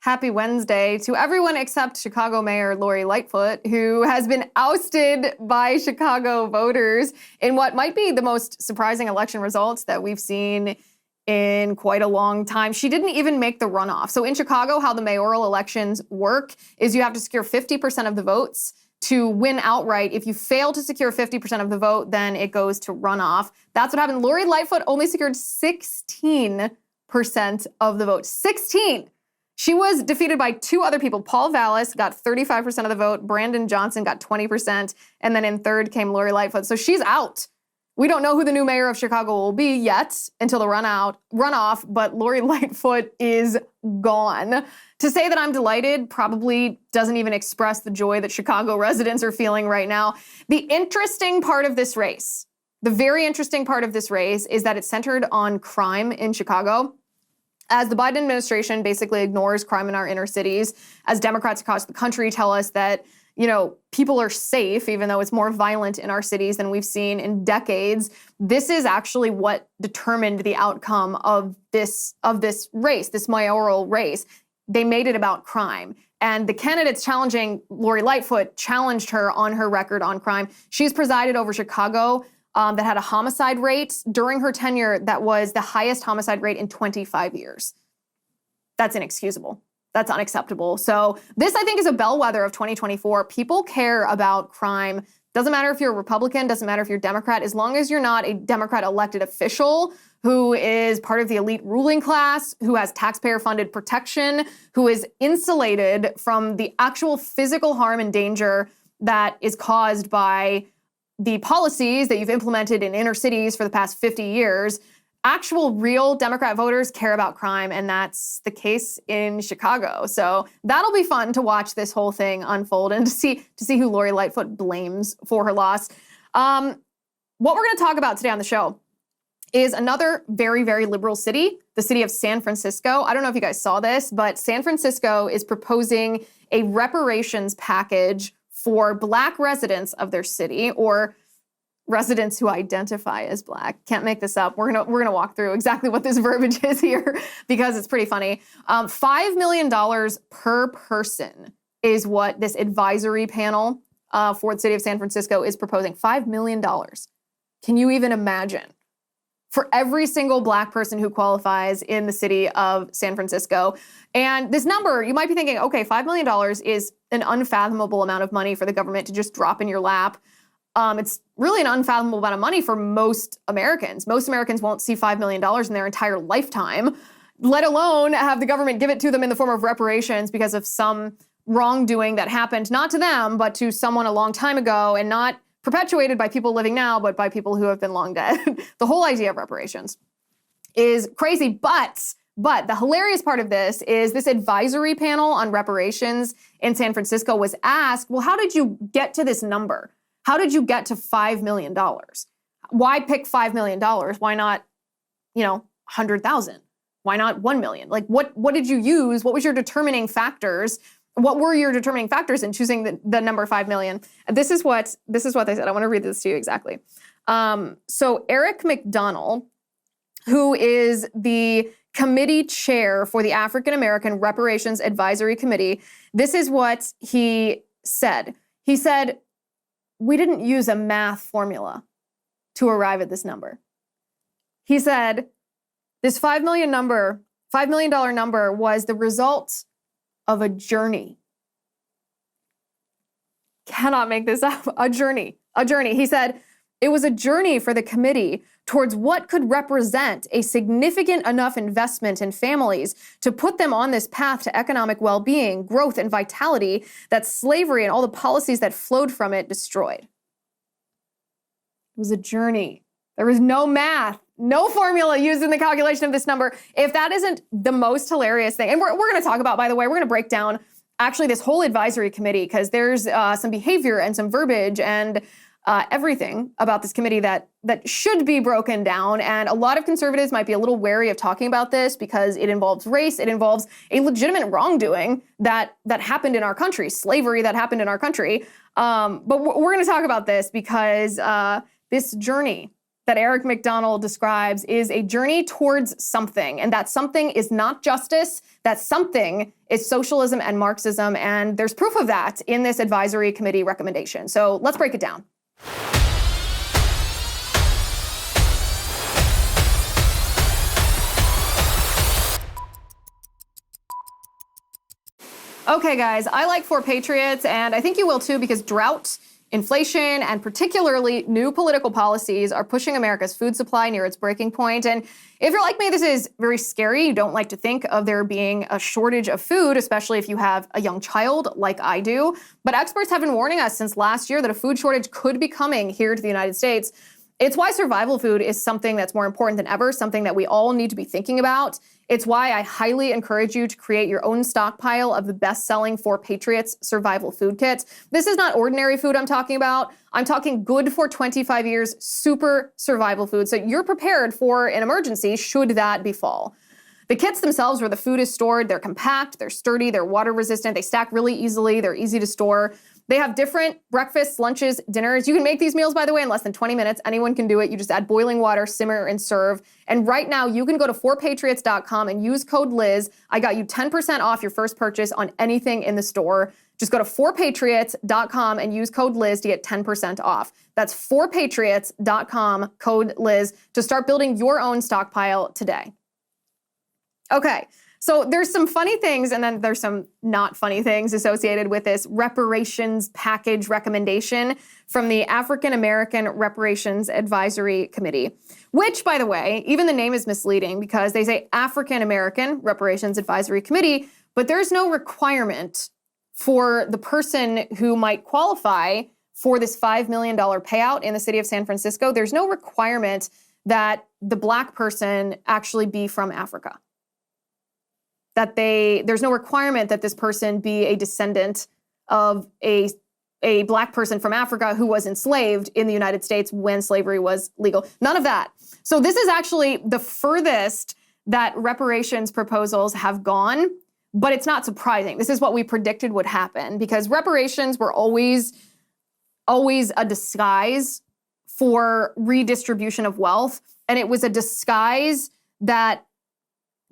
Happy Wednesday to everyone except Chicago Mayor Lori Lightfoot, who has been ousted by Chicago voters in what might be the most surprising election results that we've seen in quite a long time. She didn't even make the runoff. So in Chicago, how the mayoral elections work is you have to secure 50% of the votes to win outright. If you fail to secure 50% of the vote, then it goes to runoff. That's what happened. Lori Lightfoot only secured 16% of the vote. 16! She was defeated by two other people. Paul Vallis got 35% of the vote. Brandon Johnson got 20%. And then in third came Lori Lightfoot. So she's out. We don't know who the new mayor of Chicago will be yet until the runoff, but Lori Lightfoot is gone. To say that I'm delighted probably doesn't even express the joy that Chicago residents are feeling right now. The interesting part of this race, the very interesting part of this race is that it's centered on crime in Chicago. As the Biden administration basically ignores crime in our inner cities, as Democrats across the country tell us that, people are safe, even though it's more violent in our cities than we've seen in decades. This is actually what determined the outcome of this race, this mayoral race. They made it about crime. And the candidates challenging Lori Lightfoot challenged her on her record on crime. She's presided over Chicago that had a homicide rate during her tenure that was the highest homicide rate in 25 years. That's inexcusable. That's unacceptable. So this, I think, is a bellwether of 2024. People care about crime. Doesn't matter if you're a Republican, doesn't matter if you're a Democrat, as long as you're not a Democrat elected official who is part of the elite ruling class, who has taxpayer-funded protection, who is insulated from the actual physical harm and danger that is caused by the policies that you've implemented in inner cities for the past 50 years. Actual real Democrat voters care about crime, and that's the case in Chicago. So that'll be fun to watch this whole thing unfold and to see who Lori Lightfoot blames for her loss. What we're going to talk about today on the show is another very, very liberal city, the city of San Francisco. I don't know if you guys saw this, but San Francisco is proposing a reparations package for Black residents of their city, or residents who identify as Black. Can't make this up. We're gonna walk through exactly what this verbiage is here because it's pretty funny. $5 million per person is what this advisory panel for the city of San Francisco is proposing. $5 million. Can you even imagine? For every single Black person who qualifies in the city of San Francisco. And this number, you might be thinking, okay, $5 million is an unfathomable amount of money for the government to just drop in your lap. It's really an unfathomable amount of money for most Americans. Most Americans won't see $5 million in their entire lifetime, let alone have the government give it to them in the form of reparations because of some wrongdoing that happened, not to them, but to someone a long time ago, and not perpetuated by people living now, but by people who have been long dead. The whole idea of reparations is crazy, but the hilarious part of this is this advisory panel on reparations in San Francisco was asked, well, how did you get to this number? How did you get to $5 million? Why pick $5 million? Why not, 100,000? Why not 1 million? Like, what did you use? What was your determining factors? What were your determining factors in choosing the number 5 million? This is what they said. I want to read this to you exactly. So Eric McDonald, who is the committee chair for the African American Reparations Advisory Committee, this is what he said. He said, we didn't use a math formula to arrive at this number. He said, this $5 million number was the result of a journey. Cannot make this up. A journey. He said, it was a journey for the committee towards what could represent a significant enough investment in families to put them on this path to economic well-being, growth, and vitality that slavery and all the policies that flowed from it destroyed. It was a journey. There was no math, no formula used in the calculation of this number. If that isn't the most hilarious thing, and we're going to talk about, by the way, we're going to break down actually this whole advisory committee because there's some behavior and some verbiage and everything about this committee that should be broken down. And a lot of conservatives might be a little wary of talking about this because it involves race. It involves a legitimate wrongdoing that happened in our country, slavery that happened in our country. But we're going to talk about this because this journey that Eric McDonald describes is a journey towards something, and that something is not justice, that something is socialism and Marxism, and there's proof of that in this advisory committee recommendation. So let's break it down. Okay, guys, I like For Patriots, and I think you will too, because drought, inflation, and particularly new political policies are pushing America's food supply near its breaking point. And if you're like me, this is very scary. You don't like to think of there being a shortage of food, especially if you have a young child like I do. But experts have been warning us since last year that a food shortage could be coming here to the United States. It's why survival food is something that's more important than ever, something that we all need to be thinking about. It's why I highly encourage you to create your own stockpile of the best-selling For Patriots survival food kits. This is not ordinary food I'm talking about. I'm talking good for 25 years, super survival food. So you're prepared for an emergency should that befall. The kits themselves, where the food is stored, they're compact, they're sturdy, they're water resistant, they stack really easily, they're easy to store. They have different breakfasts, lunches, dinners. You can make these meals, by the way, in less than 20 minutes. Anyone can do it. You just add boiling water, simmer, and serve. And right now, you can go to forpatriots.com and use code Liz. I got you 10% off your first purchase on anything in the store. Just go to forpatriots.com and use code Liz to get 10% off. That's forpatriots.com, code Liz, to start building your own stockpile today. Okay. So there's some funny things, and then there's some not funny things associated with this reparations package recommendation from the African American Reparations Advisory Committee, which, by the way, even the name is misleading because they say African American Reparations Advisory Committee, but there's no requirement for the person who might qualify for this $5 million payout in the city of San Francisco. There's no requirement that the Black person actually be from Africa. There's no requirement that this person be a descendant of a Black person from Africa who was enslaved in the United States when slavery was legal. None of that. So this is actually the furthest that reparations proposals have gone, but it's not surprising. This is what we predicted would happen because reparations were always a disguise for redistribution of wealth, and it was a disguise that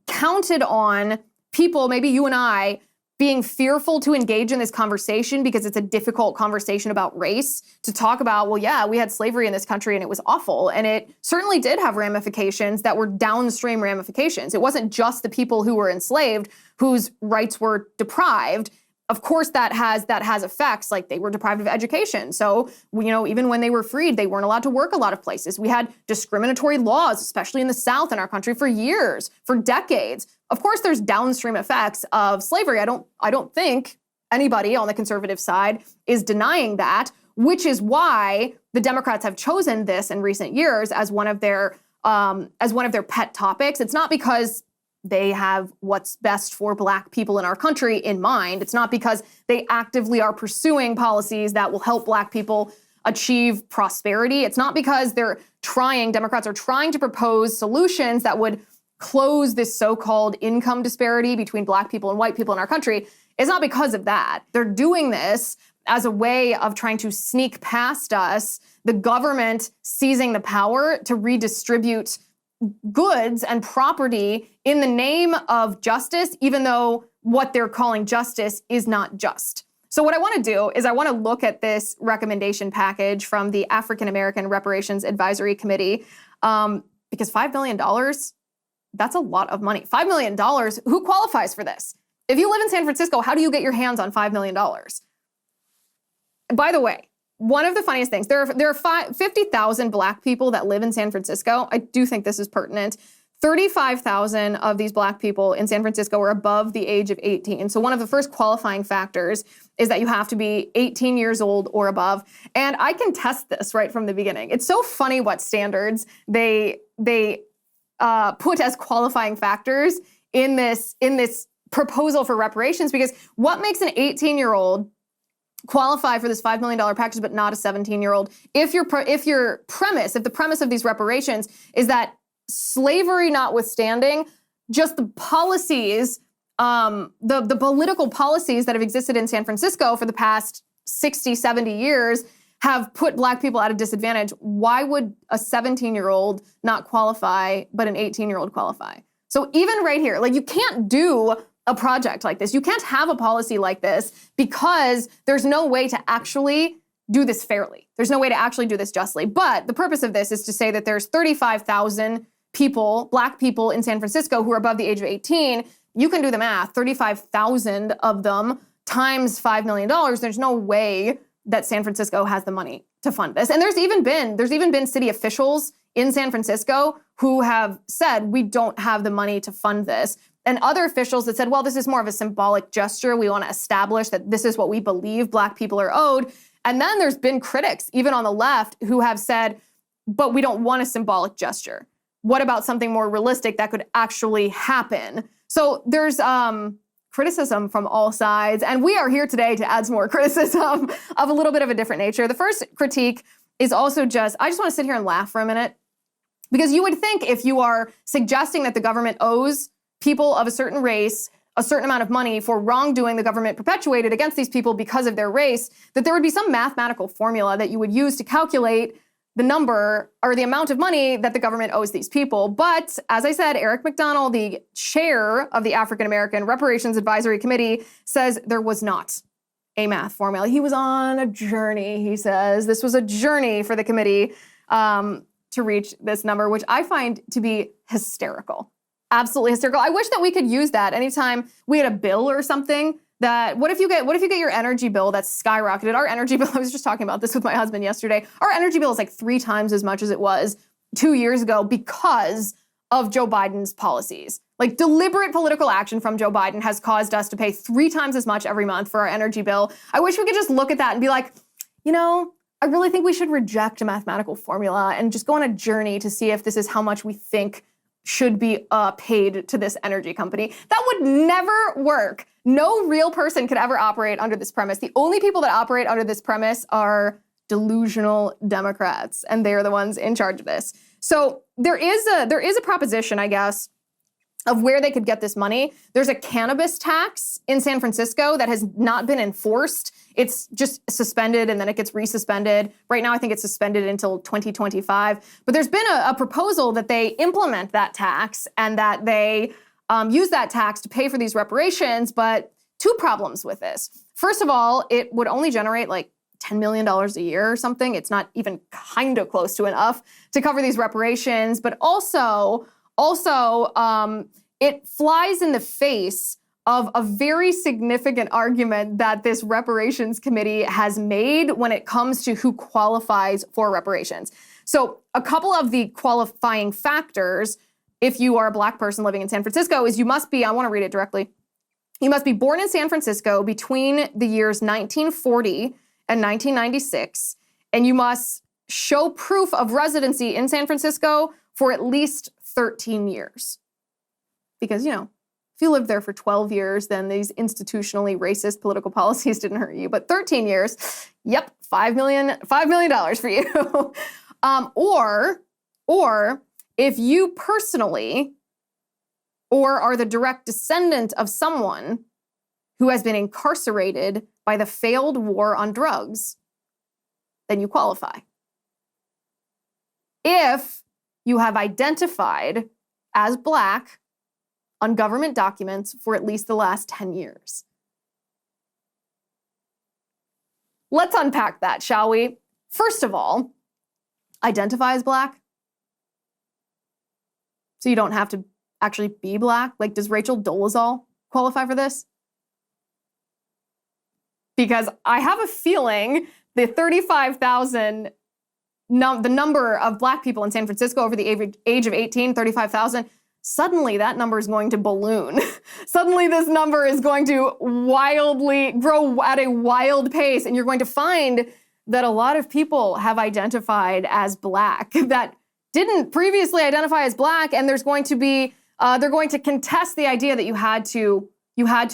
counted on people, maybe you and I, being fearful to engage in this conversation because it's a difficult conversation about race, to talk about, well, yeah, we had slavery in this country and it was awful. And it certainly did have ramifications that were downstream ramifications. It wasn't just the people who were enslaved whose rights were deprived. Of course, that has effects, like they were deprived of education. So, even when they were freed, they weren't allowed to work a lot of places. We had discriminatory laws, especially in the South in our country for years, for decades. Of course, there's downstream effects of slavery. I don't think anybody on the conservative side is denying that, which is why the Democrats have chosen this in recent years as one of their pet topics. It's not because they have what's best for Black people in our country in mind. It's not because they actively are pursuing policies that will help Black people achieve prosperity. It's not because Democrats are trying to propose solutions that would close this so-called income disparity between Black people and white people in our country. It's not because of that. They're doing this as a way of trying to sneak past us, the government seizing the power to redistribute goods and property in the name of justice, even though what they're calling justice is not just. So what I want to do is I want to look at this recommendation package from the African American Reparations Advisory Committee, because $5 million, that's a lot of money. $5 million, who qualifies for this? If you live in San Francisco, how do you get your hands on $5 million? By the way, one of the funniest things, there are 50,000 Black people that live in San Francisco. I do think this is pertinent. 35,000 of these Black people in San Francisco are above the age of 18. So one of the first qualifying factors is that you have to be 18 years old or above. And I can test this right from the beginning. It's so funny what standards they put as qualifying factors in this proposal for reparations, because what makes an 18-year-old qualify for this $5 million package but not a 17-year-old? If the premise of these reparations is that slavery notwithstanding, just the policies, the political policies that have existed in San Francisco for the past 60, 70 years have put black people at a disadvantage, why would a 17-year-old not qualify, but an 18-year-old qualify? So even right here, like, you can't do a project like this. You can't have a policy like this because there's no way to actually do this fairly. There's no way to actually do this justly. But the purpose of this is to say that there's 35,000 people, black people in San Francisco who are above the age of 18. You can do the math, 35,000 of them times $5 million. There's no way that San Francisco has the money to fund this. And there's even been city officials in San Francisco who have said, we don't have the money to fund this. And other officials that said, well, this is more of a symbolic gesture. We want to establish that this is what we believe black people are owed. And then there's been critics, even on the left, who have said, but we don't want a symbolic gesture. What about something more realistic that could actually happen? So there's criticism from all sides. And we are here today to add some more criticism of a little bit of a different nature. The first critique is also I just want to sit here and laugh for a minute. Because you would think if you are suggesting that the government owes people of a certain race a certain amount of money for wrongdoing the government perpetuated against these people because of their race, that there would be some mathematical formula that you would use to calculate the number or the amount of money that the government owes these people. But as I said, Eric McDonald, the chair of the African American Reparations Advisory Committee, says there was not a math formula. He was on a journey, he says. This was a journey for the committee to reach this number, which I find to be hysterical. Absolutely hysterical. I wish that we could use that anytime we had a bill or something. That what if you get your energy bill that's skyrocketed? Our energy bill, I was just talking about this with my husband yesterday. Our energy bill is like 3 times as much as it was 2 years ago because of Joe Biden's policies. Like, deliberate political action from Joe Biden has caused us to pay 3 times as much every month for our energy bill. I wish we could just look at that and be like, you know, I really think we should reject a mathematical formula and just go on a journey to see if this is how much we think should be paid to this energy company. That would never work. No real person could ever operate under this premise. The only people that operate under this premise are delusional Democrats, and they are the ones in charge of this. So there is a proposition, I guess, of where they could get this money. There's a cannabis tax in San Francisco that has not been enforced. It's just suspended and then it gets resuspended. Right now, I think it's suspended until 2025. But there's been a proposal that they implement that tax and that they use that tax to pay for these reparations. But 2 problems with this. First of all, it would only generate like $10 million a year or something. It's not even kind of close to enough to cover these reparations. But also, it flies in the face of a very significant argument that this reparations committee has made when it comes to who qualifies for reparations. So a couple of the qualifying factors, if you are a black person living in San Francisco, is you must be, I want to read it directly, you must be born in San Francisco between the years 1940 and 1996, and you must show proof of residency in San Francisco for at least 13 years. Because, you know, if you lived there for 12 years, then these institutionally racist political policies didn't hurt you. But 13 years, yep, $5 million for you. Or if you personally or are the direct descendant of someone who has been incarcerated by the failed war on drugs, then you qualify. If you have identified as black on government documents for at least the last 10 years. Let's unpack that, shall we? First of all, identify as black. So you don't have to actually be black. Like, does Rachel Dolezal qualify for this? Because I have a feeling the 35,000, the number of black people in San Francisco over the age of 18, 35,000, suddenly that number is going to balloon. Suddenly this number is going to wildly grow at a wild pace, and you're going to find that a lot of people have identified as black that didn't previously identify as black, and there's going to be, they're going to contest the idea that you had to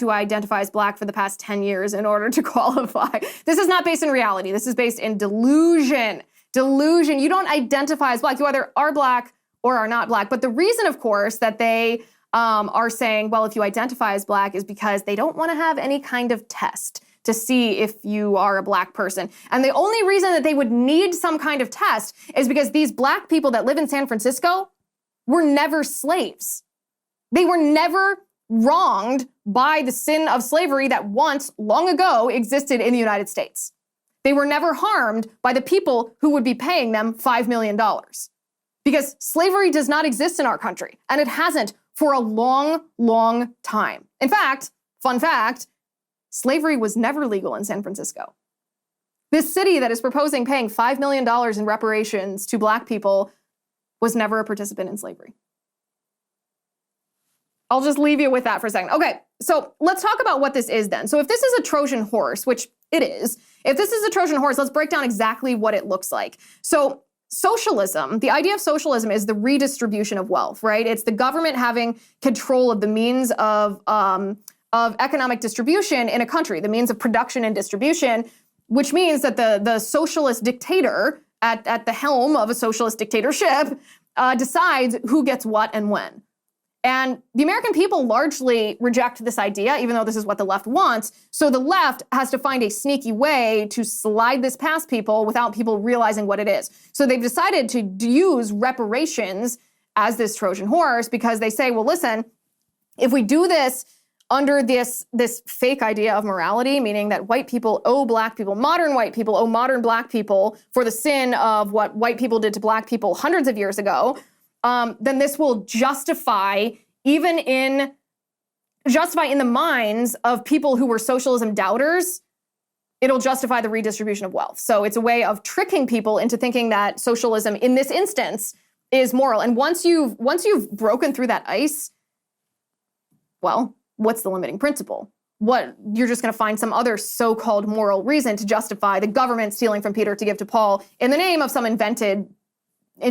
identify as black for the past 10 years in order to qualify. This is not based in reality. This is based in delusion. Delusion. You don't identify as black. You either are black or are not black. But the reason, of course, that they are saying, well, if you identify as black is because they don't want to have any kind of test. to see if you are a black person. And the only reason that they would need some kind of test is because these black people that live in San Francisco were never slaves. They were never wronged by the sin of slavery that once, long ago, existed in the United States. They were never harmed by the people who would be paying them $5 million. Because slavery does not exist in our country, and it hasn't for a long, long time. In fact, fun fact, slavery was never legal in San Francisco. This city that is proposing paying $5 million in reparations to black people was never a participant in slavery. I'll just leave you with that for a second. Okay, so let's talk about what this is then. So if this is a Trojan horse, which it is, if this is a Trojan horse, let's break down exactly what it looks like. So socialism, the idea of socialism is the redistribution of wealth, right? It's the government having control of the means of economic distribution in a country, the means of production and distribution, which means that the socialist dictator at the helm of a socialist dictatorship decides who gets what and when. And the American people largely reject this idea, even though this is what the left wants. So the left has to find a sneaky way to slide this past people without people realizing what it is. So they've decided to use reparations as this Trojan horse because they say, well, listen, if we do this under this fake idea of morality, meaning that white people owe black people, modern white people owe modern black people for the sin of what white people did to black people hundreds of years ago, then this will justify in the minds of people who were socialism doubters, it'll justify the redistribution of wealth. So it's a way of tricking people into thinking that socialism in this instance is moral. And once you've broken through that ice, well, what's the limiting principle? You're just going to find some other so-called moral reason to justify the government stealing from Peter to give to Paul in the name of some invented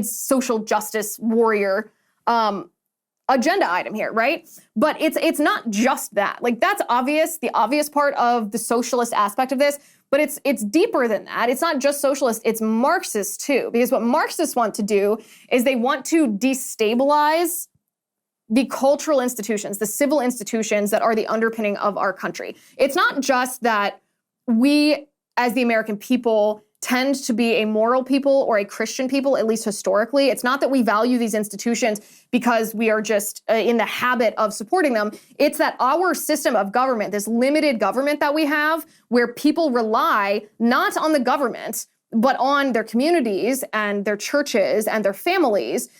social justice warrior agenda item here, right? But it's not just that. Like, that's obvious, the obvious part of the socialist aspect of this, but it's deeper than that. It's not just socialist, it's Marxist too. Because what Marxists want to do is they want to destabilize the cultural institutions, the civil institutions that are the underpinning of our country. It's not just that we, as the American people, tend to be a moral people or a Christian people, at least historically. It's not that we value these institutions because we are just in the habit of supporting them. It's that our system of government, this limited government that we have, where people rely not on the government, but on their communities and their churches and their families.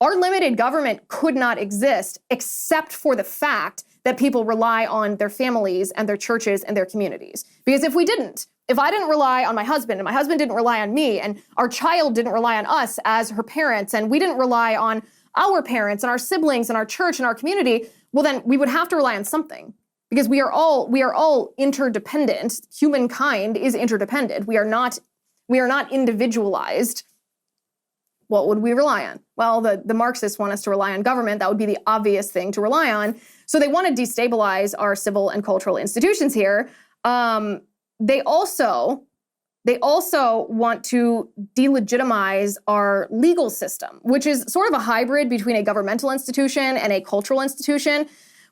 Our limited government could not exist except for the fact that people rely on their families and their churches and their communities. Because if I didn't rely on my husband and my husband didn't rely on me and our child didn't rely on us as her parents and we didn't rely on our parents and our siblings and our church and our community, well, then we would have to rely on something because we are all interdependent. Humankind is interdependent. We are not individualized. What would we rely on? Well, the Marxists want us to rely on government. That would be the obvious thing to rely on. So they want to destabilize our civil and cultural institutions here. They also want to delegitimize our legal system, which is sort of a hybrid between a governmental institution and a cultural institution.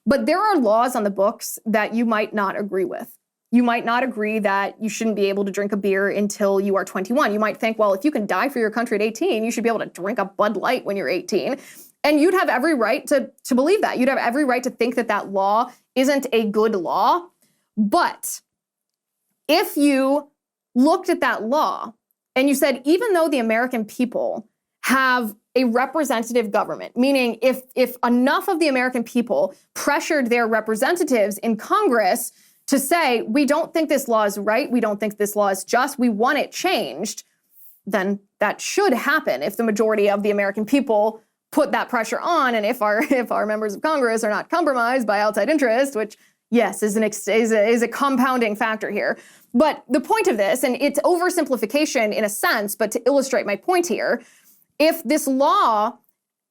But there are laws on the books that you might not agree with. You might not agree that you shouldn't be able to drink a beer until you are 21. You might think, well, if you can die for your country at 18, you should be able to drink a Bud Light when you're 18. And you'd have every right to believe that. You'd have every right to think that law isn't a good law. But if you looked at that law and you said, even though the American people have a representative government, meaning if enough of the American people pressured their representatives in Congress to say, we don't think this law is right, we don't think this law is just, we want it changed, then that should happen if the majority of the American people put that pressure on, and if our members of Congress are not compromised by outside interest, which, yes, is a compounding factor here. But the point of this, and it's oversimplification in a sense, but to illustrate my point here, if this law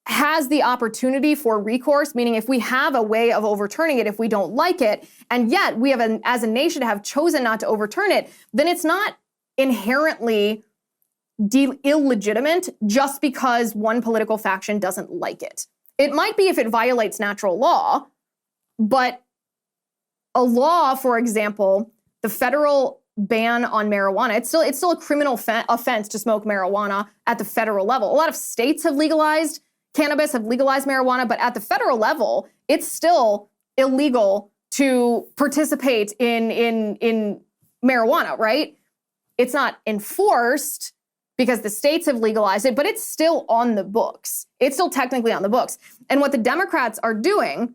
has the opportunity for recourse, meaning if we have a way of overturning it if we don't like it, and yet we have, as a nation, have chosen not to overturn it, then it's not inherently illegitimate just because one political faction doesn't like it. It might be if it violates natural law, but a law, for example, the federal ban on marijuana. It's still a criminal offense to smoke marijuana at the federal level. A lot of states have legalized cannabis, have legalized marijuana, but at the federal level, it's still illegal to participate in marijuana, right? It's not enforced because the states have legalized it, but it's still on the books. It's still technically on the books. And what the Democrats are doing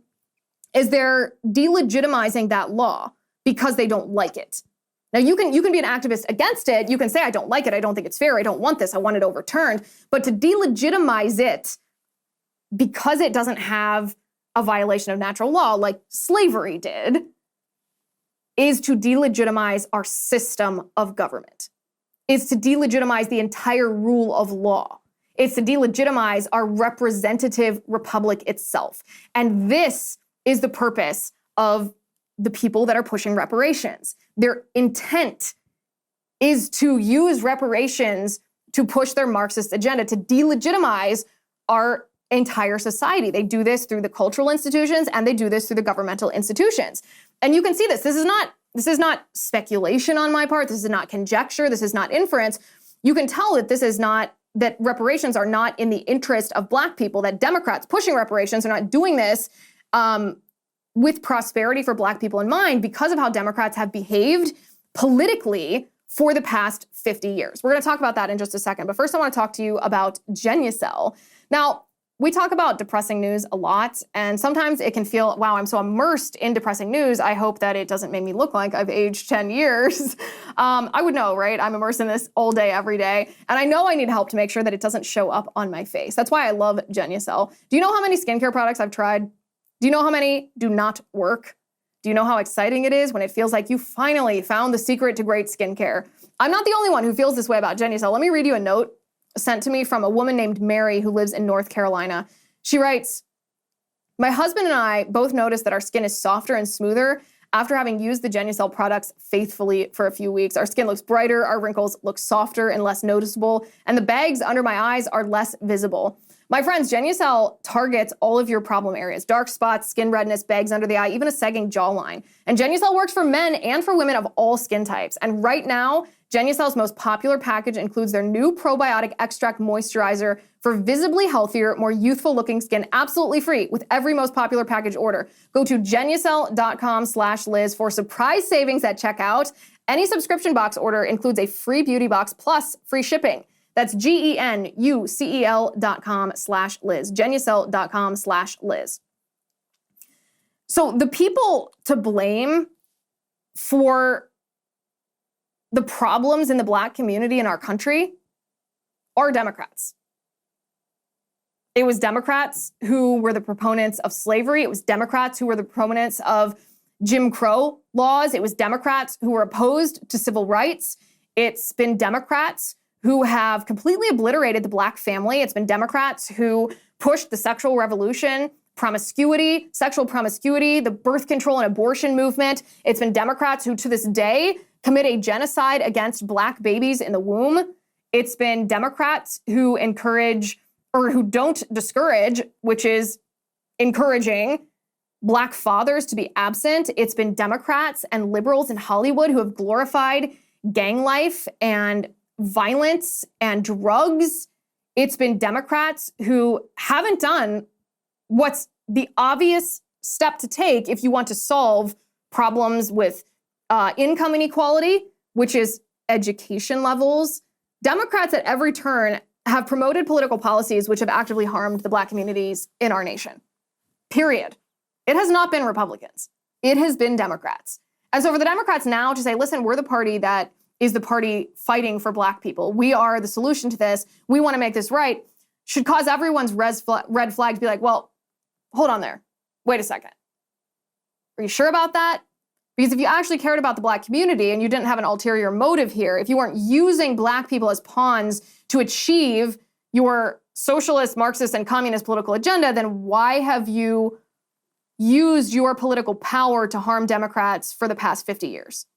is they're delegitimizing that law because they don't like it. Now, you can be an activist against it. You can say, I don't like it. I don't think it's fair. I don't want this. I want it overturned. But to delegitimize it because it doesn't have a violation of natural law like slavery did is to delegitimize our system of government. It's to delegitimize the entire rule of law. It's to delegitimize our representative republic itself. And this is the purpose of the people that are pushing reparations. Their intent is to use reparations to push their Marxist agenda, to delegitimize our entire society. They do this through the cultural institutions and they do this through the governmental institutions. And you can see this. This is not speculation on my part. This is not conjecture. This is not inference. You can tell that that reparations are not in the interest of Black people, that Democrats pushing reparations are not doing this with prosperity for Black people in mind because of how Democrats have behaved politically for the past 50 years. We're going to talk about that in just a second. But first, I want to talk to you about Genucel. Now, we talk about depressing news a lot, and sometimes it can feel, wow, I'm so immersed in depressing news. I hope that it doesn't make me look like I've aged 10 years. I would know, right? I'm immersed in this all day, every day. And I know I need help to make sure that it doesn't show up on my face. That's why I love Genucel. Do you know how many skincare products I've tried? Do you know how many do not work? Do you know how exciting it is when it feels like you finally found the secret to great skincare? I'm not the only one who feels this way about Genucel. Let me read you a note sent to me from a woman named Mary who lives in North Carolina. She writes, my husband and I both noticed that our skin is softer and smoother after having used the Genucel products faithfully for a few weeks. Our skin looks brighter, our wrinkles look softer and less noticeable, and the bags under my eyes are less visible. My friends, Genucel targets all of your problem areas: dark spots, skin redness, bags under the eye, even a sagging jawline. And Genucel works for men and for women of all skin types. And right now, Genucel's most popular package includes their new probiotic extract moisturizer for visibly healthier, more youthful-looking skin, absolutely free with every most popular package order. Go to Genucel.com/Liz for surprise savings at checkout. Any subscription box order includes a free beauty box plus free shipping. That's GENUCEL.com/Liz, Genucel.com/Liz. So the people to blame for the problems in the Black community in our country are Democrats. It was Democrats who were the proponents of slavery. It was Democrats who were the proponents of Jim Crow laws. It was Democrats who were opposed to civil rights. It's been Democrats who have completely obliterated the Black family. It's been Democrats who pushed the sexual revolution, sexual promiscuity, the birth control and abortion movement. It's been Democrats who, to this day, commit a genocide against Black babies in the womb. It's been Democrats who encourage, or who don't discourage, which is encouraging Black fathers to be absent. It's been Democrats and liberals in Hollywood who have glorified gang life and violence and drugs. It's been Democrats who haven't done what's the obvious step to take if you want to solve problems with income inequality, which is education levels. Democrats at every turn have promoted political policies which have actively harmed the Black communities in our nation. Period. It has not been Republicans. It has been Democrats. And so for the Democrats now to say, listen, we're the party that is the party fighting for Black people. We are the solution to this. We want to make this right, should cause everyone's red flag to be like, well, hold on there. Wait a second. Are you sure about that? Because if you actually cared about the Black community and you didn't have an ulterior motive here, if you weren't using Black people as pawns to achieve your socialist, Marxist, and communist political agenda, then why have you used your political power to harm Democrats for the past 50 years?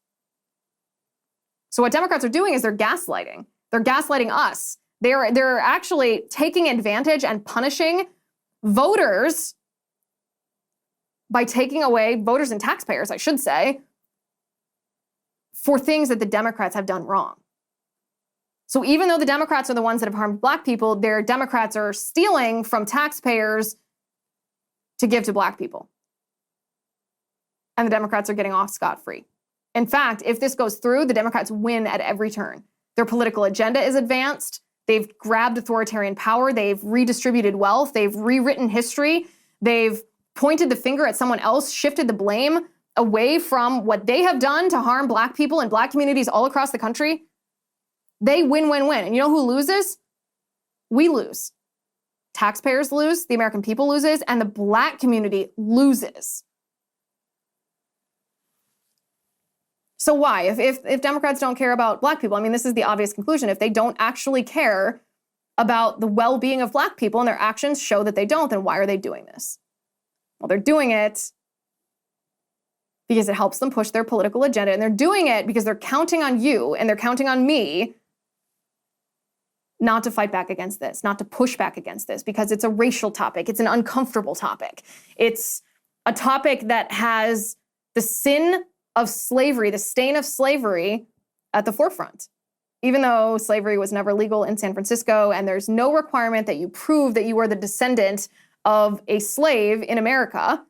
So what Democrats are doing is they're gaslighting. They're gaslighting us. They're actually taking advantage and punishing voters by taking away, voters and taxpayers, I should say, for things that the Democrats have done wrong. So even though the Democrats are the ones that have harmed Black people, their Democrats are stealing from taxpayers to give to Black people. And the Democrats are getting off scot-free. In fact, if this goes through, the Democrats win at every turn. Their political agenda is advanced. They've grabbed authoritarian power. They've redistributed wealth. They've rewritten history. They've pointed the finger at someone else, shifted the blame away from what they have done to harm Black people and Black communities all across the country. They win, win, win. And you know who loses? We lose. Taxpayers lose, the American people loses, and the Black community loses. So why? If Democrats don't care about Black people, I mean, this is the obvious conclusion. If they don't actually care about the well-being of Black people and their actions show that they don't, then why are they doing this? Well, they're doing it because it helps them push their political agenda. And they're doing it because they're counting on you and they're counting on me not to fight back against this, not to push back against this, because it's a racial topic. It's an uncomfortable topic. It's a topic that has the sin of slavery, the stain of slavery at the forefront. Even though slavery was never legal in San Francisco and there's no requirement that you prove that you are the descendant of a slave in America,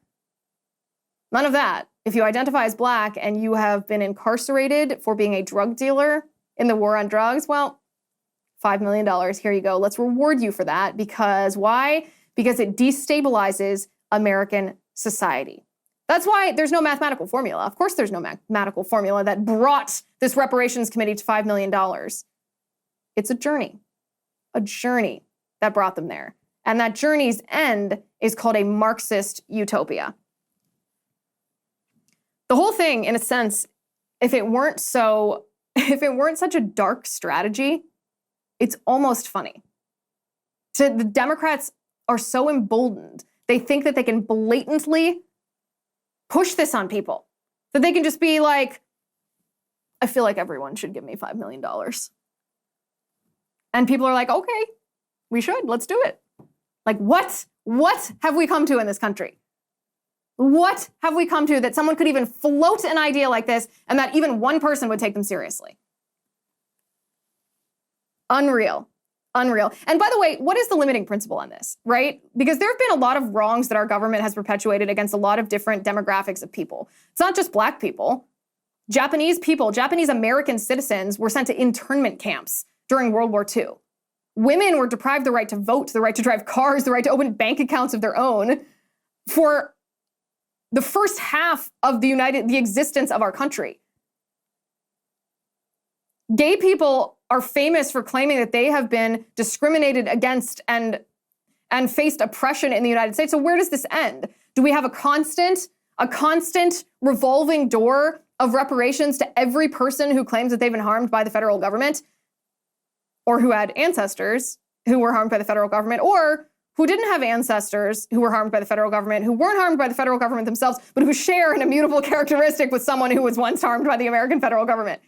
none of that. If you identify as Black and you have been incarcerated for being a drug dealer in the war on drugs, well, $5 million, here you go. Let's reward you for that. Because why? Because it destabilizes American society. That's why there's no mathematical formula. Of course there's no mathematical formula that brought this reparations committee to $5 million. It's a journey that brought them there. And that journey's end is called a Marxist utopia. The whole thing, in a sense, if it weren't such a dark strategy, it's almost funny. The Democrats are so emboldened. They think that they can blatantly push this on people, that they can just be like, I feel like everyone should give me $5 million. And people are like, okay, we should, let's do it. Like, what have we come to in this country? What have we come to that someone could even float an idea like this and that even one person would take them seriously? Unreal. And by the way, what is the limiting principle on this, right? Because there have been a lot of wrongs that our government has perpetuated against a lot of different demographics of people. It's not just Black people. Japanese people, Japanese American citizens were sent to internment camps during World War II. Women were deprived the right to vote, the right to drive cars, the right to open bank accounts of their own for the first half of the existence of our country. Gay people are famous for claiming that they have been discriminated against and faced oppression in the United States. So where does this end? Do we have a constant revolving door of reparations to every person who claims that they've been harmed by the federal government, or who had ancestors who were harmed by the federal government, or who didn't have ancestors who were harmed by the federal government, who weren't harmed by the federal government themselves, but who share an immutable characteristic with someone who was once harmed by the American federal government?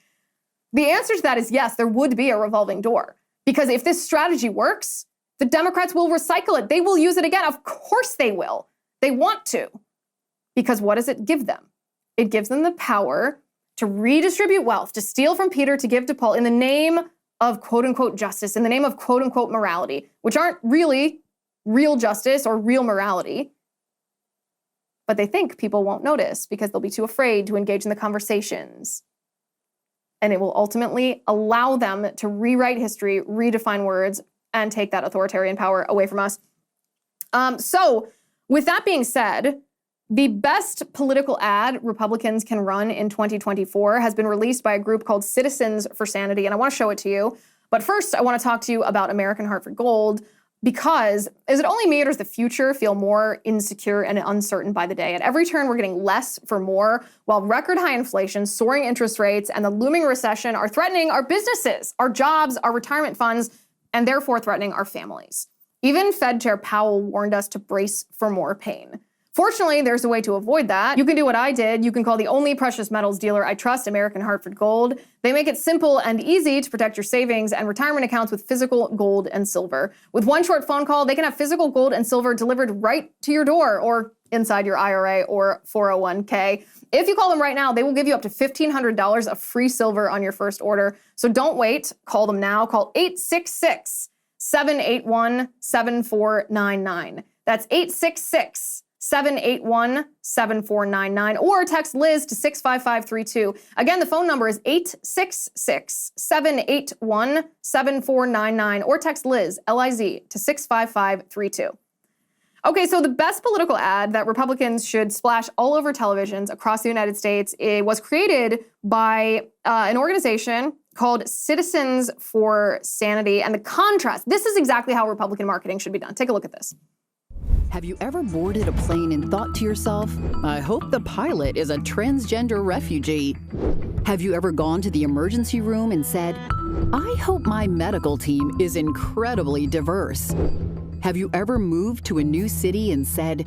The answer to that is yes, there would be a revolving door. Because if this strategy works, the Democrats will recycle it. They will use it again. Of course they will. They want to. Because what does it give them? It gives them the power to redistribute wealth, to steal from Peter, to give to Paul in the name of quote-unquote justice, in the name of quote-unquote morality, which aren't really real justice or real morality. But they think people won't notice because they'll be too afraid to engage in the conversations. And it will ultimately allow them to rewrite history, redefine words, and take that authoritarian power away from us. So with that being said, the best political ad Republicans can run in 2024 has been released by a group called Citizens for Sanity, and I want to show it to you. But first, I want to talk to you about American Hartford Gold, because is it only me or does the future feel more insecure and uncertain by the day? At every turn, we're getting less for more, while record high inflation, soaring interest rates, and the looming recession are threatening our businesses, our jobs, our retirement funds, and therefore threatening our families. Even Fed Chair Powell warned us to brace for more pain. Fortunately, there's a way to avoid that. You can do what I did. You can call the only precious metals dealer I trust, American Hartford Gold. They make it simple and easy to protect your savings and retirement accounts with physical gold and silver. With one short phone call, they can have physical gold and silver delivered right to your door or inside your IRA or 401k. If you call them right now, they will give you up to $1,500 of free silver on your first order. So don't wait. Call them now. Call 866-781-7499. That's 866-781-7499, or text Liz to 65532. Again, the phone number is 866-781-7499, or text Liz, L-I-Z, to 65532. Okay, so the best political ad that Republicans should splash all over televisions across the United States, it was created by an organization called Citizens for Sanity. And the contrast, this is exactly how Republican marketing should be done. Take a look at this. Have you ever boarded a plane and thought to yourself, I hope the pilot is a transgender refugee? Have you ever gone to the emergency room and said, I hope my medical team is incredibly diverse? Have you ever moved to a new city and said,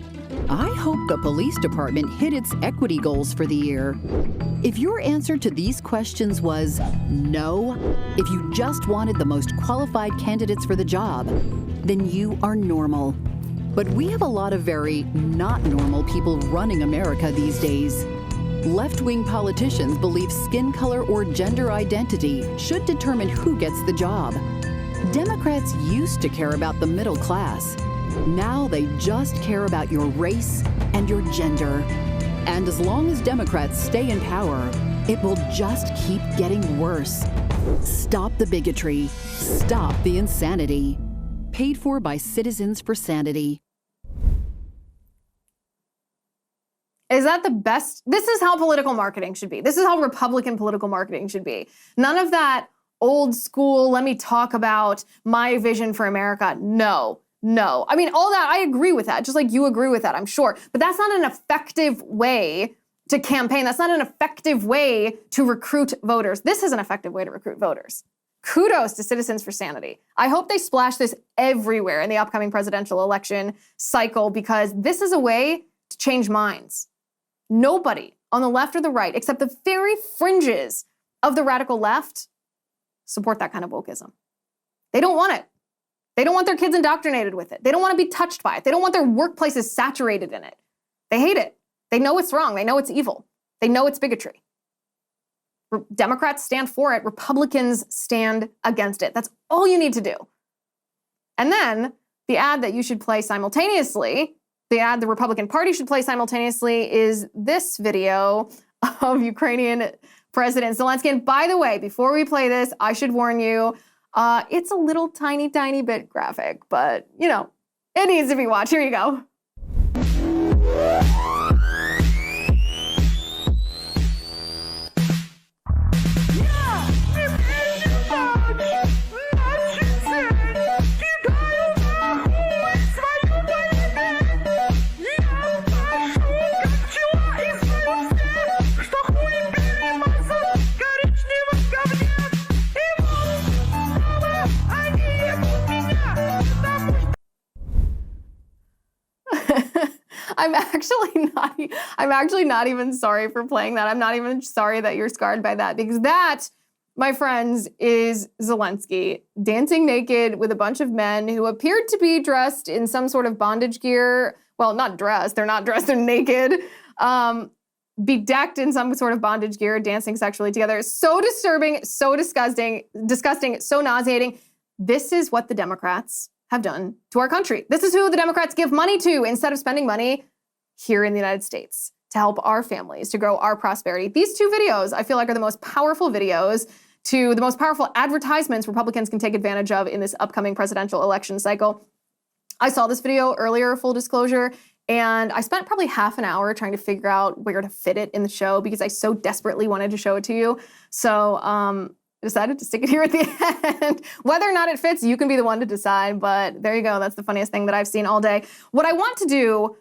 I hope the police department hit its equity goals for the year? If your answer to these questions was no, if you just wanted the most qualified candidates for the job, then you are normal. But we have a lot of very not normal people running America these days. Left-wing politicians believe skin color or gender identity should determine who gets the job. Democrats used to care about the middle class. Now they just care about your race and your gender. And as long as Democrats stay in power, it will just keep getting worse. Stop the bigotry. Stop the insanity. Paid for by Citizens for Sanity. Is that the best? This is how political marketing should be. This is how Republican political marketing should be. None of that old school, let me talk about my vision for America. No. I mean, all that, I agree with that, just like you agree with that, I'm sure. But that's not an effective way to campaign. That's not an effective way to recruit voters. This is an effective way to recruit voters. Kudos to Citizens for Sanity. I hope they splash this everywhere in the upcoming presidential election cycle, because this is a way to change minds. Nobody on the left or the right, except the very fringes of the radical left, support that kind of wokeism. They don't want it. They don't want their kids indoctrinated with it. They don't want to be touched by it. They don't want their workplaces saturated in it. They hate it. They know it's wrong. They know it's evil. They know it's bigotry. Democrats stand for it. Republicans stand against it. That's all you need to do. And then the ad that you should play simultaneously, the ad the Republican Party should play simultaneously, is this video of Ukrainian President Zelensky. And by the way, before we play this, I should warn you, it's a little tiny bit graphic, but you know, it needs to be watched. Here you go. I'm actually not even sorry for playing that. I'm not even sorry that you're scarred by that, because that, my friends, is Zelensky dancing naked with a bunch of men who appeared to be dressed in some sort of bondage gear. Well, not dressed. They're not dressed. They're naked. Bedecked in some sort of bondage gear, dancing sexually together. So disturbing, so disgusting, so nauseating. This is what the Democrats have done to our country. This is who the Democrats give money to instead of spending money here in the United States to help our families, to grow our prosperity. These two videos, I feel like, are the most powerful videos, to the most powerful advertisements Republicans can take advantage of in this upcoming presidential election cycle. I saw this video earlier, full disclosure, and I spent probably half an hour trying to figure out where to fit it in the show because I so desperately wanted to show it to you. So I decided to stick it here at the end. Whether or not it fits, you can be the one to decide, but there you go. That's the funniest thing that I've seen all day. What I want to do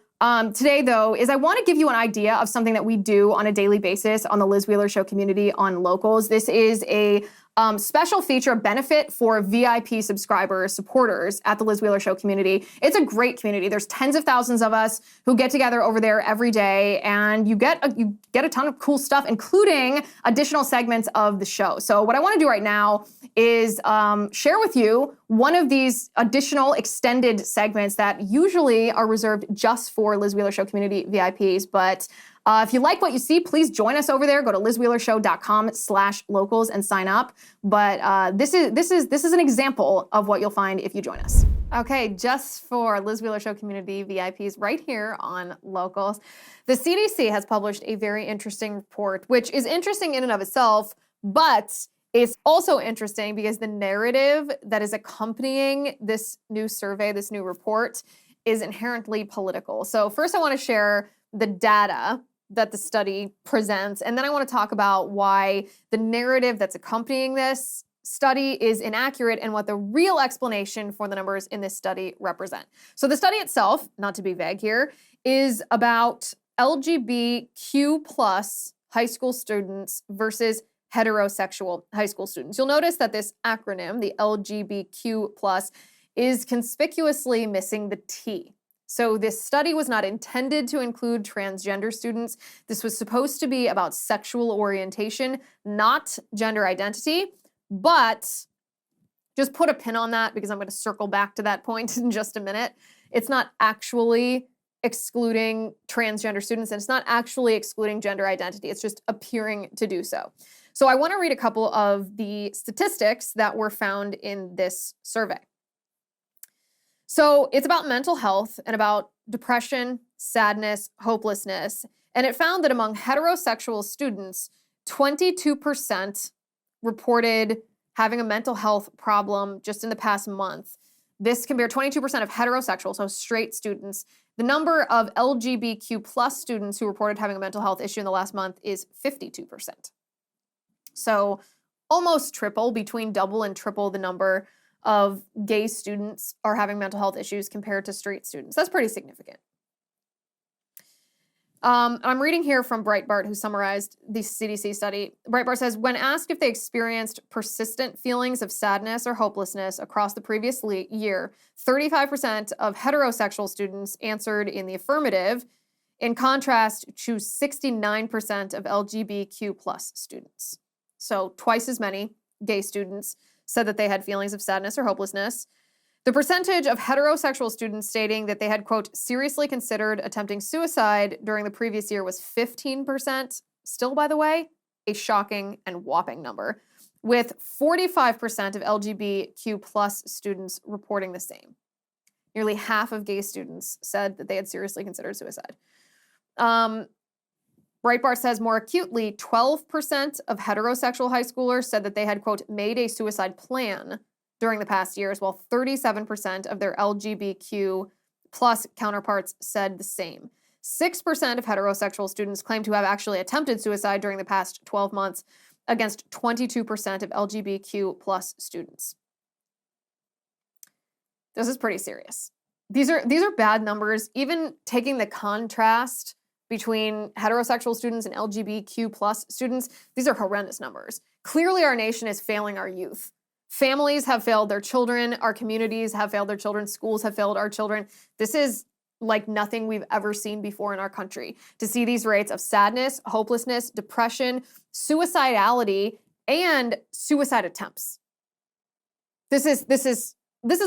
today, though, is I want to give you an idea of something that we do on a daily basis on the Liz Wheeler Show community on Locals. This is a special feature benefit for VIP subscribers, supporters at the Liz Wheeler Show community. It's a great community. There's tens of thousands of us who get together over there every day, and you get a ton of cool stuff, including additional segments of the show. So what I want to do right now is share with you one of these additional extended segments that usually are reserved just for Liz Wheeler Show community VIPs. But if you like what you see, please join us over there. Go to lizwheelershow.com/locals and sign up. But this is an example of what you'll find if you join us. Okay, just for Liz Wheeler Show community VIPs right here on Locals, the CDC has published a very interesting report, which is interesting in and of itself, but it's also interesting because the narrative that is accompanying this new survey, this new report, is inherently political. So first I want to share the data that the study presents, and then I want to talk about why the narrative that's accompanying this study is inaccurate and what the real explanation for the numbers in this study represent. So the study itself, not to be vague here, is about LGBTQ plus high school students versus heterosexual high school students. You'll notice that this acronym, the LGBTQ plus, is conspicuously missing the T. So this study was not intended to include transgender students. This was supposed to be about sexual orientation, not gender identity. But just put a pin on that because I'm going to circle back to that point in just a minute. It's not actually excluding transgender students, and it's not actually excluding gender identity. It's just appearing to do so. So I want to read a couple of the statistics that were found in this survey. So it's about mental health and about depression, sadness, hopelessness. And it found that among heterosexual students, 22% reported having a mental health problem just in the past month. This compared 22% of heterosexual, so straight students. The number of LGBTQ plus students who reported having a mental health issue in the last month is 52%. So almost triple, between double and triple the number of gay students are having mental health issues compared to straight students. That's pretty significant. I'm reading here from Breitbart, who summarized the CDC study. Breitbart says, when asked if they experienced persistent feelings of sadness or hopelessness across the previous year, 35% of heterosexual students answered in the affirmative, in contrast to 69% of LGBTQ plus students. So twice as many gay students said that they had feelings of sadness or hopelessness. The percentage of heterosexual students stating that they had, quote, seriously considered attempting suicide during the previous year was 15%. Still, by the way, a shocking and whopping number, with 45% of LGBTQ plus students reporting the same. Nearly half of gay students said that they had seriously considered suicide. Breitbart says more acutely, 12% of heterosexual high schoolers said that they had, quote, made a suicide plan during the past years, while 37% of their LGBTQ plus counterparts said the same. 6% of heterosexual students claim to have actually attempted suicide during the past 12 months, against 22% of LGBTQ plus students. This is pretty serious. These are bad numbers. Even taking the contrast between heterosexual students and LGBTQ plus students, these are horrendous numbers. Clearly, our nation is failing our youth. Families have failed their children. Our communities have failed their children. Schools have failed our children. This is like nothing we've ever seen before in our country. To see these rates of sadness, hopelessness, depression, suicidality, and suicide attempts. This is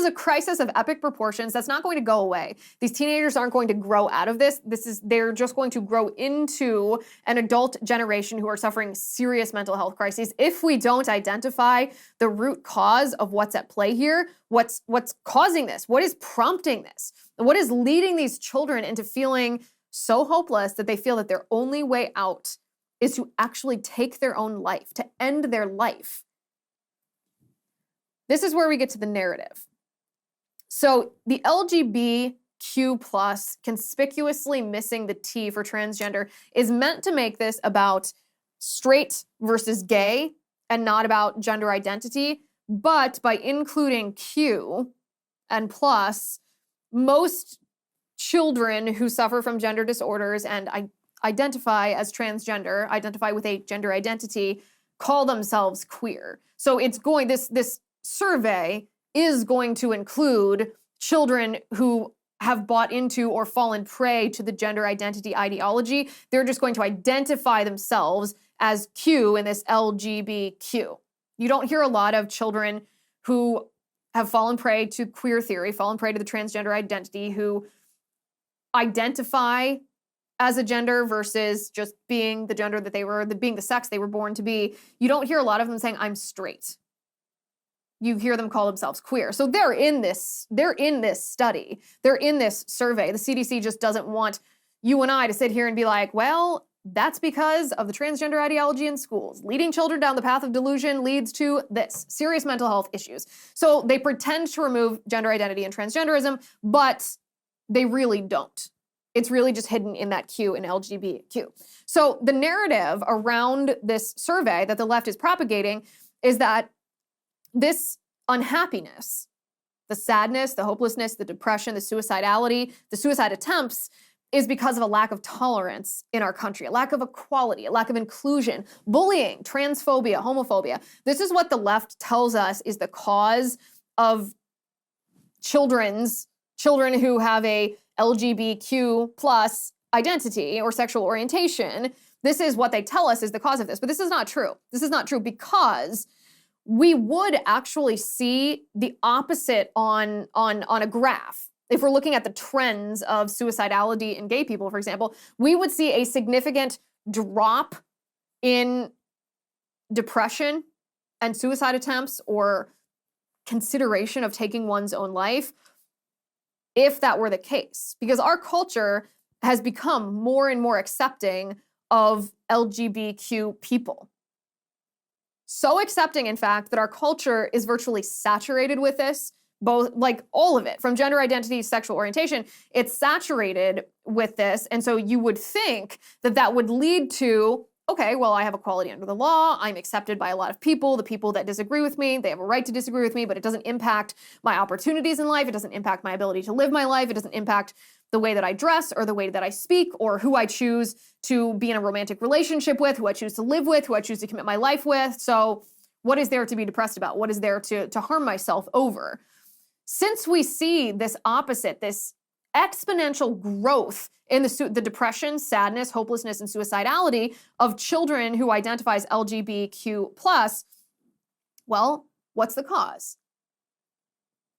a crisis of epic proportions that's not going to go away. These teenagers aren't going to grow out of this. They're just going to grow into an adult generation who are suffering serious mental health crises if we don't identify the root cause of what's at play here. What's causing this? What is prompting this? What is leading these children into feeling so hopeless that they feel that their only way out is to actually take their own life, to end their life? This is where we get to the narrative. So the LGBTQ plus, conspicuously missing the T for transgender, is meant to make this about straight versus gay and not about gender identity. But by including Q and plus, most children who suffer from gender disorders and identify as transgender, identify with a gender identity, call themselves queer. So this survey is going to include children who have bought into or fallen prey to the gender identity ideology. They're just going to identify themselves as Q in this LGBTQ. You don't hear a lot of children who have fallen prey to queer theory, fallen prey to the transgender identity, who identify as a gender versus just being the gender that they were, being the sex they were born to be. You don't hear a lot of them saying, I'm straight. You hear them call themselves queer. So they're in this study. They're in this survey. The CDC just doesn't want you and I to sit here and be like, well, that's because of the transgender ideology in schools. Leading children down the path of delusion leads to this, serious mental health issues. So they pretend to remove gender identity and transgenderism, but they really don't. It's really just hidden in that Q in LGBTQ. So the narrative around this survey that the left is propagating is that this unhappiness, the sadness, the hopelessness, the depression, the suicidality, the suicide attempts is because of a lack of tolerance in our country, a lack of equality, a lack of inclusion, bullying, transphobia, homophobia. This is what the left tells us is the cause of children who have a LGBTQ plus identity or sexual orientation. This is what they tell us is the cause of this, but this is not true. This is not true because we would actually see the opposite on a graph. If we're looking at the trends of suicidality in gay people, for example, we would see a significant drop in depression and suicide attempts or consideration of taking one's own life if that were the case. Because our culture has become more and more accepting of LGBTQ people. So accepting, in fact, that our culture is virtually saturated with this, both, like all of it, from gender identity, sexual orientation, it's saturated with this. And so you would think that that would lead to, okay, well, I have equality under the law. I'm accepted by a lot of people. The people that disagree with me, they have a right to disagree with me, but it doesn't impact my opportunities in life. It doesn't impact my ability to live my life. It doesn't impact the way that I dress or the way that I speak or who I choose to be in a romantic relationship with, who I choose to live with, who I choose to commit my life with. So what is there to be depressed about? What is there to harm myself over? Since we see this opposite, this exponential growth in the depression, sadness, hopelessness, and suicidality of children who identify as LGBTQ+, well, what's the cause?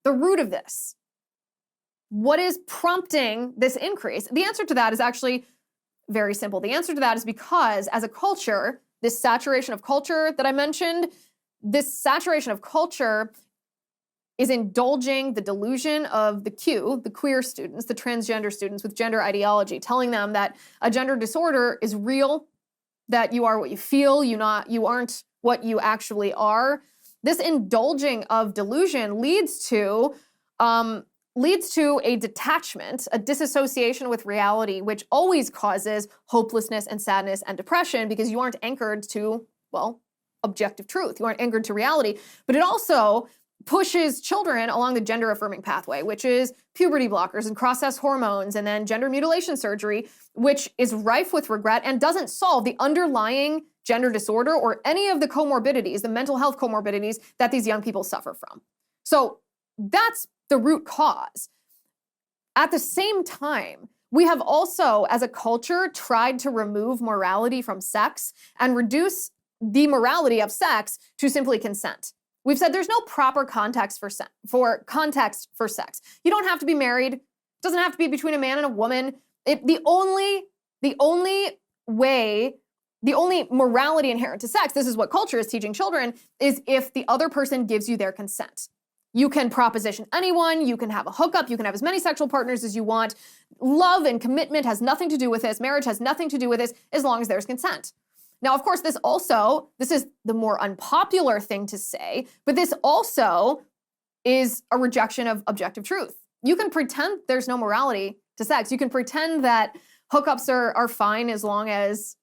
The root of this. What is prompting this increase? The answer to that is actually very simple. The answer to that is because as a culture, this saturation of culture that I mentioned, this saturation of culture is indulging the delusion of the Q, the queer students, the transgender students with gender ideology, telling them that a gender disorder is real, that you are what you feel, you aren't what you actually are. This indulging of delusion leads to a detachment, a disassociation with reality, which always causes hopelessness and sadness and depression because you aren't anchored to, well, objective truth. You aren't anchored to reality. But it also pushes children along the gender-affirming pathway, which is puberty blockers and cross-sex hormones and then gender mutilation surgery, which is rife with regret and doesn't solve the underlying gender disorder or any of the comorbidities, the mental health comorbidities that these young people suffer from. So that's the root cause. At the same time, we have also, as a culture, tried to remove morality from sex and reduce the morality of sex to simply consent. We've said there's no proper context for sex. You don't have to be married. It doesn't have to be between a man and a woman. The only morality inherent to sex, this is what culture is teaching children, is if the other person gives you their consent. You can proposition anyone, you can have a hookup, you can have as many sexual partners as you want. Love and commitment has nothing to do with this. Marriage has nothing to do with this as long as there's consent. Now, of course, this is the more unpopular thing to say, but this also is a rejection of objective truth. You can pretend there's no morality to sex. You can pretend that hookups are fine as long as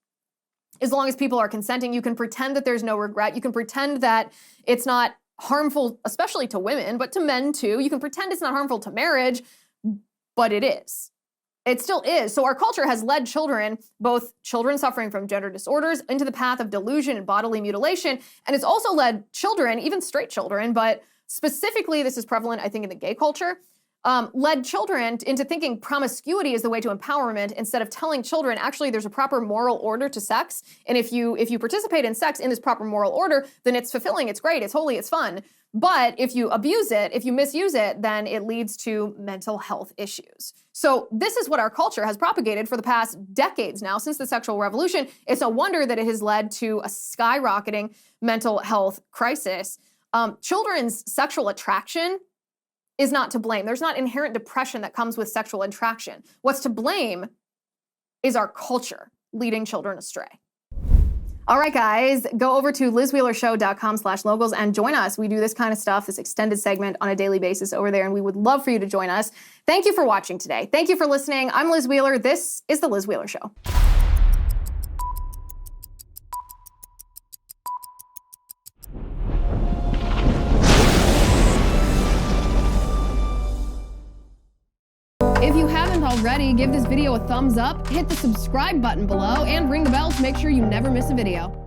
people are consenting. You can pretend that there's no regret. You can pretend that it's not harmful, especially to women, but to men too. You can pretend it's not harmful to marriage, but it is. It still is. So our culture has led children, both children suffering from gender disorders, into the path of delusion and bodily mutilation. And it's also led children, even straight children, but specifically this is prevalent, I think, in the gay culture, led children into thinking promiscuity is the way to empowerment instead of telling children, actually, there's a proper moral order to sex. And if you participate in sex in this proper moral order, then it's fulfilling, it's great, it's holy, it's fun. But if you abuse it, if you misuse it, then it leads to mental health issues. So this is what our culture has propagated for the past decades now, since the sexual revolution. It's no wonder that it has led to a skyrocketing mental health crisis. Children's sexual attraction is not to blame. There's not inherent depression that comes with sexual attraction. What's to blame is our culture leading children astray. All right, guys, go over to lizwheelershow.com/locals and join us. We do this kind of stuff, this extended segment on a daily basis over there, and we would love for you to join us. Thank you for watching today. Thank you for listening. I'm Liz Wheeler. This is The Liz Wheeler Show. If you haven't already, give this video a thumbs up, hit the subscribe button below, and ring the bell to make sure you never miss a video.